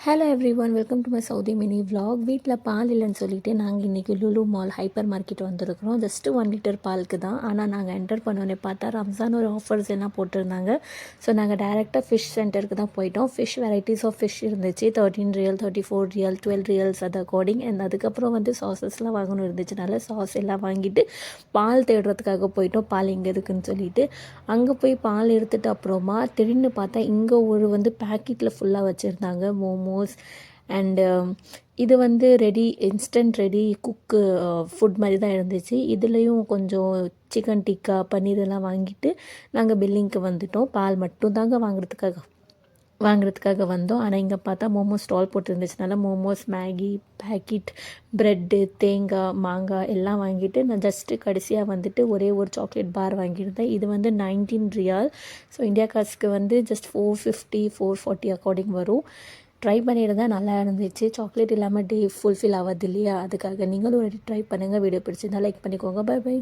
Hello every one, welcome to my Saudi mini vlog. வீட்டில் பால் இல்லைன்னு சொல்லிவிட்டு நாங்கள் இன்றைக்கி லுலு மால் ஹைப்பர் மார்க்கெட் வந்திருக்கிறோம். ஜஸ்ட்டு 1 லிட்டர் பாலுக்கு தான். ஆனால் நாங்கள் என்டர் பண்ணோன்னே பார்த்தா ரம்ஜான் ஒரு ஆஃபர்ஸ் எல்லாம் போட்டிருந்தாங்க. ஸோ நாங்கள் டேரெக்டாக ஃபிஷ் சென்டருக்கு தான் போயிட்டோம். ஃபிஷ் வெரைட்டிஸ் ஆஃப் ஃபிஷ் இருந்துச்சு. 13 ரியல், 34 ரியல், 12 ரியல்ஸ் அது அக்கார்டிங். அண்ட் அதுக்கப்புறம் வந்து சாஸஸ்லாம் வாங்கணும் இருந்துச்சுனால சாஸ் எல்லாம் வாங்கிட்டு பால் தேடுறதுக்காக போயிட்டோம். பால் இங்கே இருக்குதுன்னு சொல்லிட்டு அங்கே போய் பால் எடுத்துகிட்டு அப்புறமா திடீர்னு பார்த்தா இங்கே ஒரு வந்து பேக்கெட்டில் ஃபுல்லாக வச்சுருந்தாங்க மோமோஸ் அண்டு இது வந்து இன்ஸ்டன்ட் ரெடி குக்கு ஃபுட் மாதிரி தான் இருந்துச்சு. இதுலேயும் கொஞ்சம் சிக்கன் டிக்கா பன்னீர் எல்லாம் வாங்கிட்டு நாங்கள் பில்லிங்க்கு வந்துட்டோம். பால் மட்டும் தாங்க வாங்குறதுக்காக வந்தோம். ஆனால் இங்கே பார்த்தா மோமோஸ் ஸ்டால் போட்டுருந்துச்சுனால மோமோஸ், மேகி, பேக்கெட், ப்ரெட்டு, தேங்காய், மாங்காய் எல்லாம் வாங்கிட்டு நான் ஜஸ்ட்டு கடைசியாக வந்துட்டு ஒரே ஒரு சாக்லேட் பார் வாங்கியிருந்தேன். இது வந்து 19 ரியால். ஸோ இந்தியா காசுக்கு வந்து ஜஸ்ட் 450 440 அக்கார்டிங் வரும். ட்ரை பண்ணிட்டு தான் நல்லா இருந்துச்சு. சாக்லேட் இல்லாமல் டே ஃபுல்ஃபில் ஆகாது இல்லையா, அதுக்காக நீங்களும் ஒரு ட்ரை பண்ணுங்கள். வீடியோ பிடிச்சிருந்தா லைக் பண்ணிக்கோங்க. Bye by.